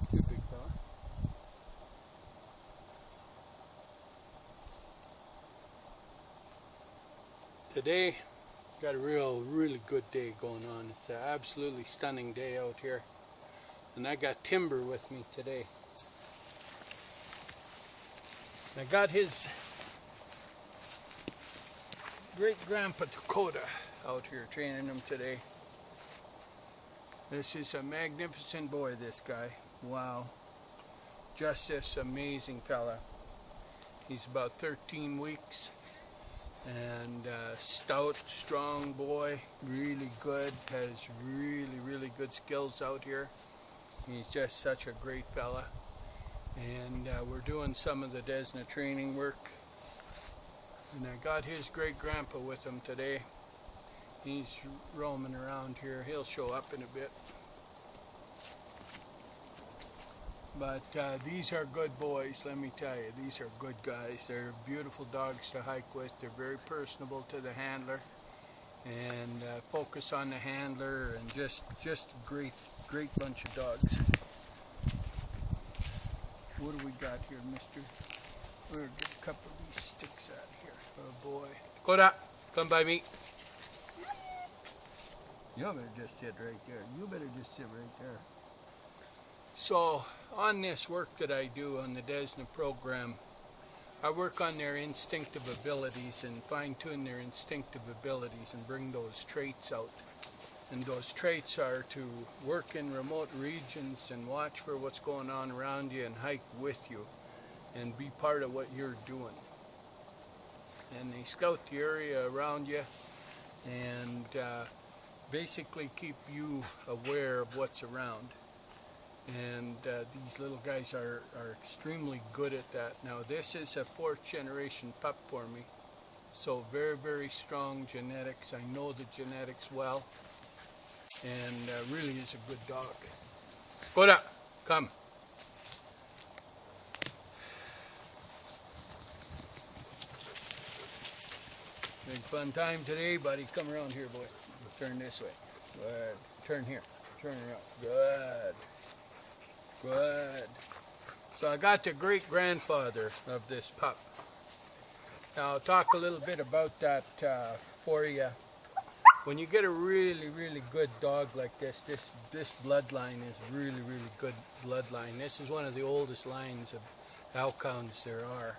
Good big fella. Today, got a really good day going on. It's an absolutely stunning day out here. And I got Timber with me today. I got his great-grandpa Takoda out here training him today. This is a magnificent boy, this guy. Wow. Just this amazing fella. He's about 13 weeks and stout, strong boy, really good, has really good skills out here. He's just such a great fella. And we're doing some of the Desna training work. And I got his great-grandpa with him today. He's roaming around here. He'll show up in a bit. But these are good boys, let me tell you. These are good guys. They're beautiful dogs to hike with. They're very personable to the handler. And focus on the handler, and just a great bunch of dogs. What do we got here, mister? We're going to get a couple of these sticks out here. Oh boy. Takoda, come by me. You better just sit right there. You better just sit right there. So, on this work that I do on the Desna program, I work on their instinctive abilities and fine-tune their instinctive abilities and bring those traits out. And those traits are to work in remote regions and watch for what's going on around you and hike with you and be part of what you're doing. And they scout the area around you and basically keep you aware of what's around. And these little guys are extremely good at that. Now this is a 4th generation pup for me, so very strong genetics. I know the genetics well, and really is a good dog. Takoda, come. Big fun time today, buddy. Come around here, boy. Turn this way. Good. Turn here. Turn around. Good. Good. So I got the great-grandfather of this pup. Now I'll talk a little bit about that for you. When you get a really good dog like this, this bloodline is really good bloodline. This is one of the oldest lines of elkhounds there are.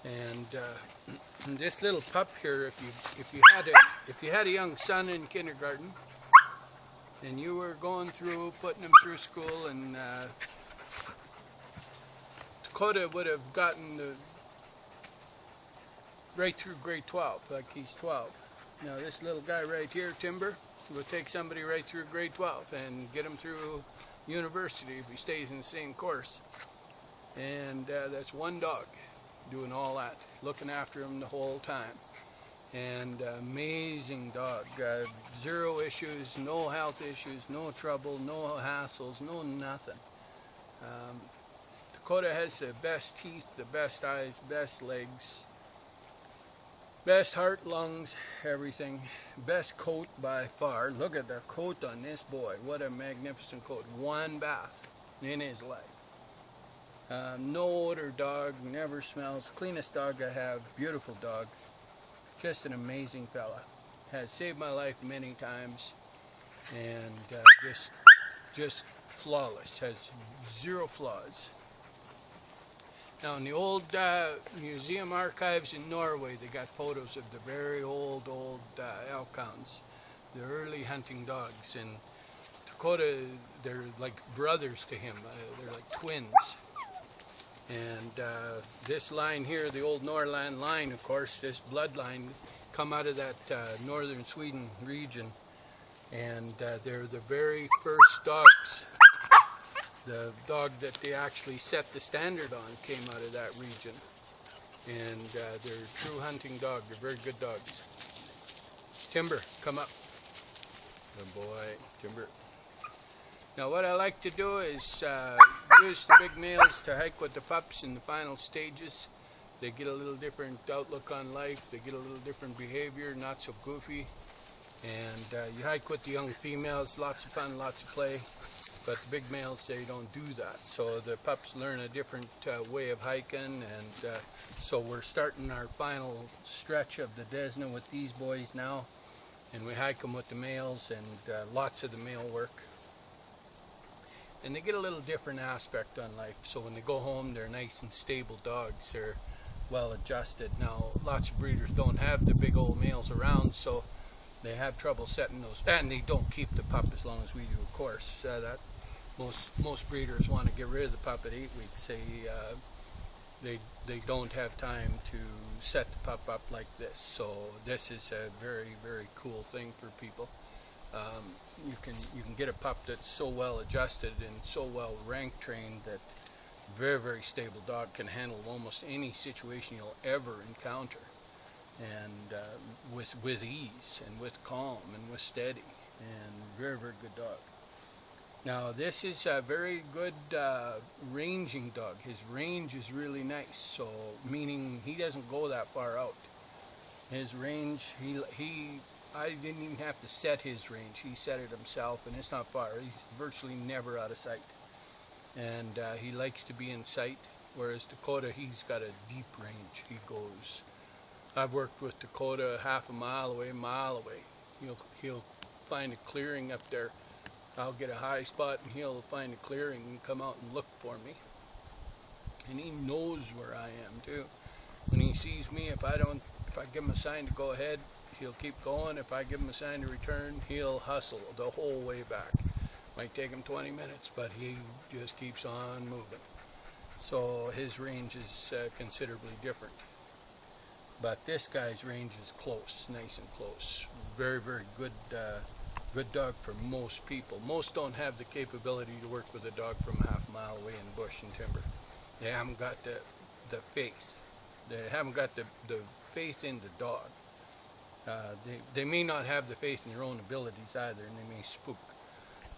And this little pup here, if you had a young son in kindergarten, and you were going through, putting him through school, and Takoda would have gotten right through grade 12, like he's 12. Now this little guy right here, Timber, will take somebody right through grade 12 and get him through university if he stays in the same course. And that's one dog doing all that, looking after him the whole time. And amazing dog, 0 issues, no health issues, no trouble, no hassles, no nothing. Takoda has the best teeth, the best eyes, best legs, best heart, lungs, everything. Best coat by far. Look at the coat on this boy. What a magnificent coat. 1 bath in his life. No odor dog, never smells. Cleanest dog I have. Beautiful dog. Just an amazing fella. Has saved my life many times, and just flawless. Has 0 flaws. Now in the old museum archives in Norway, they got photos of the very old elkhounds, the early hunting dogs. And Takoda, they're like brothers to him. They're like twins. And this line here, the old Norrland line, of course, this bloodline, come out of that northern Sweden region. And they're the very first dogs. The dog that they actually set the standard on came out of that region. And they're true hunting dogs. They're very good dogs. Timber, come up. Good boy, Timber. Now what I like to do is use the big males to hike with the pups in the final stages. They get a little different outlook on life. They get a little different behavior, not so goofy. And you hike with the young females, lots of fun, lots of play. but the big males, they don't do that. So the pups learn a different way of hiking, and so we're starting our final stretch of the Desna with these boys now, and we hike them with the males, and lots of the male work. And they get a little different aspect on life. So when they go home, they're nice and stable dogs. They're well adjusted. Now, lots of breeders don't have the big old males around, so they have trouble setting those, and they don't keep the pup as long as we do, of course. That most breeders want to get rid of the pup at 8 weeks. They don't have time to set the pup up like this. So this is a very, very cool thing for people. You can get a pup that's so well adjusted and so well rank trained that very, very stable dog can handle almost any situation you'll ever encounter, and with ease and with calm and with steady, and very, very good dog. Now this is a very good ranging dog. His range is really nice, so meaning he doesn't go that far out. His range, I didn't even have to set his range. He set it himself, and it's not far. He's virtually never out of sight. And he likes to be in sight, whereas Takoda, he's got a deep range. He goes, I've worked with Takoda half a mile away, He'll find a clearing up there. I'll get a high spot, and he'll find a clearing and come out and look for me. And he knows where I am, too. When he sees me, if I give him a sign to go ahead, he'll keep going. If I give him a sign to return, he'll hustle the whole way back. Might take him 20 minutes, but he just keeps on moving. So his range is considerably different. But this guy's range is close, nice and close. Very, very good dog for most people. Most don't have the capability to work with a dog from half a mile away in bush and timber. They haven't got the faith. They haven't got the faith in the dog. They may not have the faith in their own abilities either, and they may spook.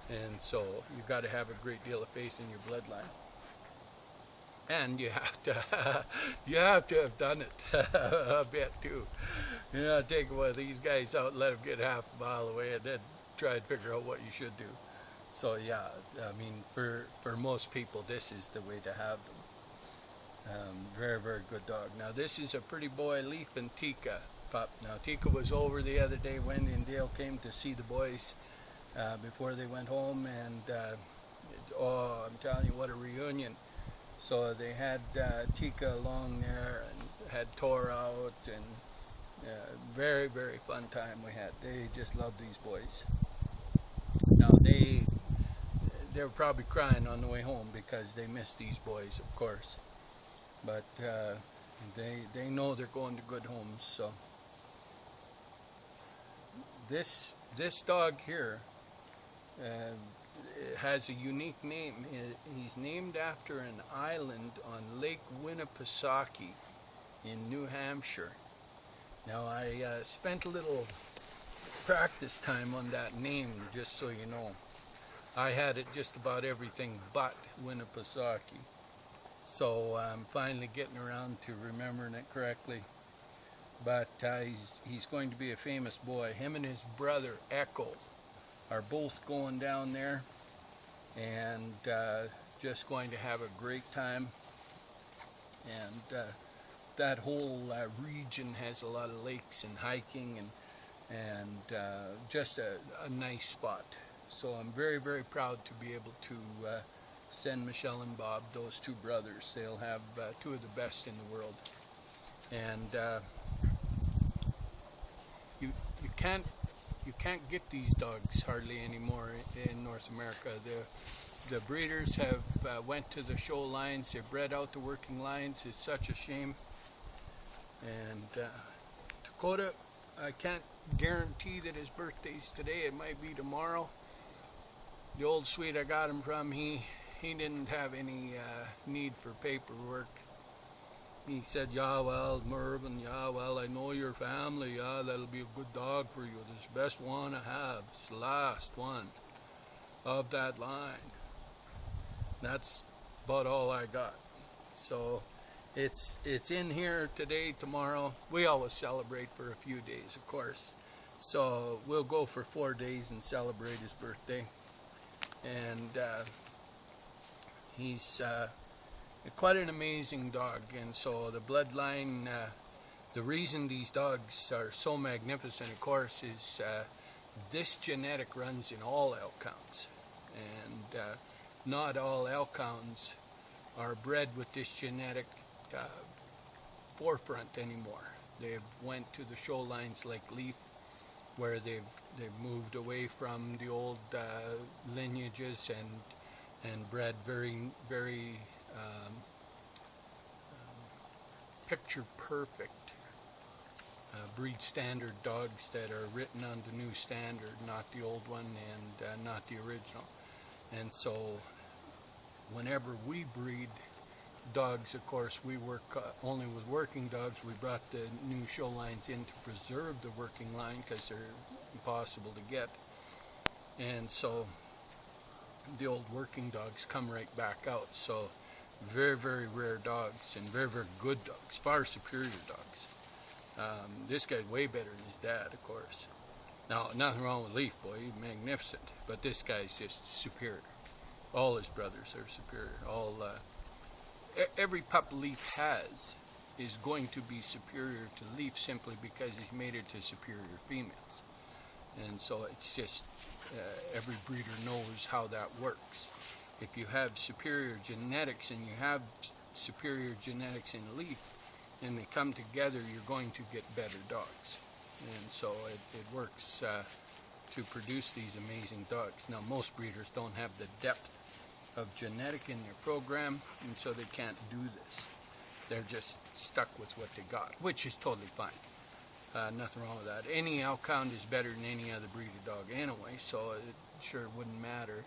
And so you've got to have a great deal of faith in your bloodline. And you have to have done it a bit too. Take one of these guys out and let them get half a mile away, and then try and figure out what you should do. So yeah, I mean, for most people, this is the way to have them. Very, very good dog. Now this is a pretty boy, Leaf and Tika pup. Now Tika was over the other day. Wendy and Dale came to see the boys before they went home, and I'm telling you, what a reunion. So they had Tika along there and had Tor out, and very, very fun time we had. They just loved these boys. Now they were probably crying on the way home because they missed these boys, of course. But they know they're going to good homes. So this dog here has a unique name. He's named after an island on Lake Winnipesaukee in New Hampshire. Now I spent a little practice time on that name, just so you know. I had it just about everything but Winnipesaukee. So I'm finally getting around to remembering it correctly. But he's going to be a famous boy. Him and his brother Echo are both going down there, and just going to have a great time. And that whole region has a lot of lakes and hiking, and just a nice spot. So I'm very, very proud to be able to send Michelle and Bob, those two brothers. They'll have two of the best in the world. And you can't get these dogs hardly anymore in North America. The breeders have went to the show lines. They bred out the working lines. It's such a shame. And Takoda, I can't guarantee that his birthday's today. It might be tomorrow. The old suite I got him from, he didn't have any need for paperwork. He said, yeah, well, Mervyn, yeah, well, I know your family, yeah, that'll be a good dog for you. It's the best one I have. It's the last one of that line. That's about all I got. So it's in here today, tomorrow. We always celebrate for a few days, of course. So we'll go for 4 days and celebrate his birthday. and he's quite an amazing dog. And so the bloodline, the reason these dogs are so magnificent, of course, is this genetic runs in all elk hounds, and not all elk hounds are bred with this genetic forefront anymore. They've went to the show lines like Leaf, where they've moved away from the old lineages and bred very picture perfect breed standard dogs that are written on the new standard, not the old one, and not the original. And so whenever we breed dogs, of course, we work only with working dogs. We brought the new show lines in to preserve the working line because they're impossible to get. And so the old working dogs come right back out. So very rare dogs, and very good dogs, far superior dogs. This guy's way better than his dad, of course. Now, nothing wrong with Leaf Boy, he's magnificent, but this guy's just superior. All his brothers are superior. Every pup Leaf has is going to be superior to Leaf simply because he's mated to superior females. And so it's just, every breeder knows how that works. If you have superior genetics and you have superior genetics in Leaf, and they come together, you're going to get better dogs. And so it works to produce these amazing dogs. Now, most breeders don't have the depth of genetic in their program, and so they can't do this. They're just stuck with what they got, which is totally fine. Nothing wrong with that. Any elk hound is better than any other breed of dog anyway, so it sure wouldn't matter.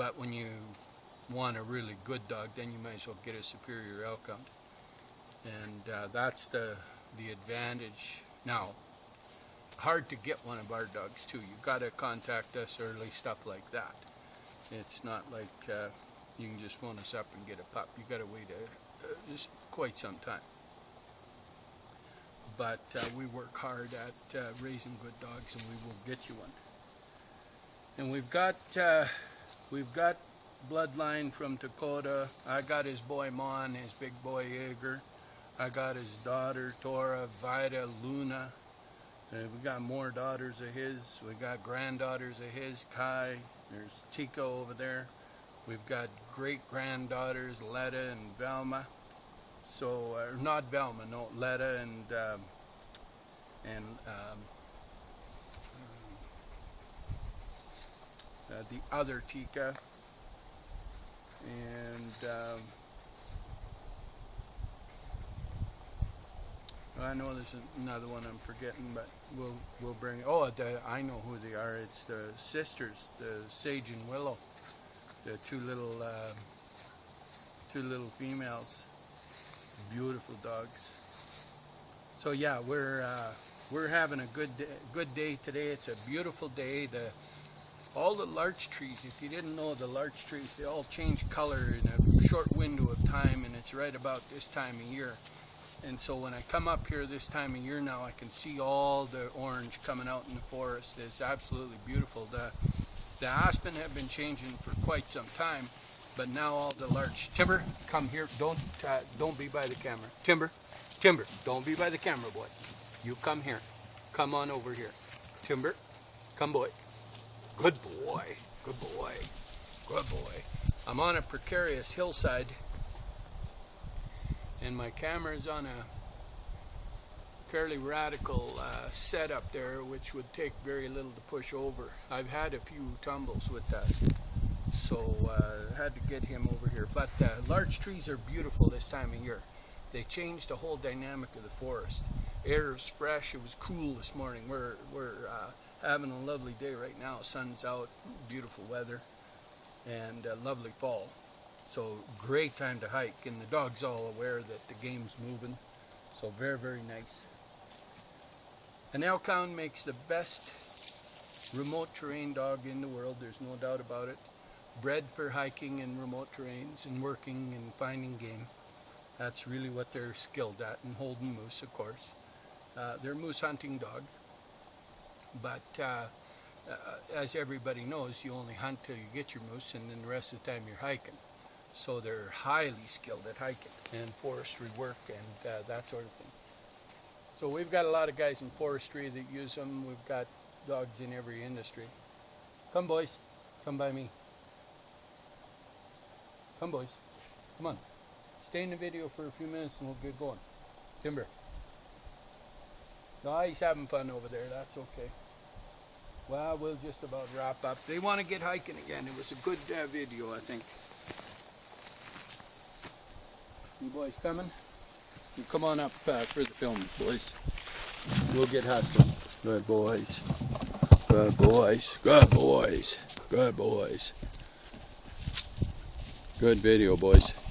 But when you want a really good dog, then you might as well get a superior elk hound. And that's the advantage. Now, hard to get one of our dogs too. You've got to contact us early, stuff like that. It's not like you can just phone us up and get a pup. You've got to wait just quite some time. But we work hard at raising good dogs, and we will get you one. And we've got bloodline from Takoda. I got his boy Mon, his big boy Jaeger. I got his daughter Tora, Vida, Luna. We got more daughters of his. We got granddaughters of his, Kai. There's Tico over there. We've got great-granddaughters, Letta and Velma. So, not Velma, no, Letta and the other Tika. And I know there's another one I'm forgetting, but we'll bring. Oh, I know who they are. It's the sisters, the Sage and Willow, the two little females. Beautiful dogs. So yeah, we're having a good day today. It's a beautiful day. All the larch trees, if you didn't know, the larch trees, they all change color in a short window of time, and it's right about this time of year. And so when I come up here this time of year now, I can see all the orange coming out in the forest. It's absolutely beautiful. The aspen have been changing for quite some time, but now all the larch. Timber, come here. Don't be by the camera. Timber, don't be by the camera, boy. You come here. Come on over here. Timber, come, boy. Good boy. Good boy. Good boy. I'm on a precarious hillside, and my camera is on a fairly radical setup there, which would take very little to push over. I've had a few tumbles with that, so I had to get him over here. But larch trees are beautiful this time of year. They change the whole dynamic of the forest. Air is fresh. It was cool this morning. We're having a lovely day right now. Sun's out, beautiful weather, and lovely fall. So great time to hike, and the dog's all aware that the game's moving. So very nice. An elk hound makes the best remote terrain dog in the world. There's no doubt about it. Bred for hiking in remote terrains and working and finding game. That's really what they're skilled at, and holding moose, of course. They're a moose hunting dog. But As everybody knows, you only hunt till you get your moose, and then the rest of the time you're hiking. So they're highly skilled at hiking and forestry work and that sort of thing. So we've got a lot of guys in forestry that use them. We've got dogs in every industry. Come, boys. Come by me. Come, boys. Come on. Stay in the video for a few minutes and we'll get going. Timber. No, he's having fun over there. That's okay. Well, we'll just about wrap up. They want to get hiking again. It was a good video, I think. You boys coming? You come on up for the film, boys. We'll get hustling. Good boys. Good boys. Good boys. Good boys. Good video, boys.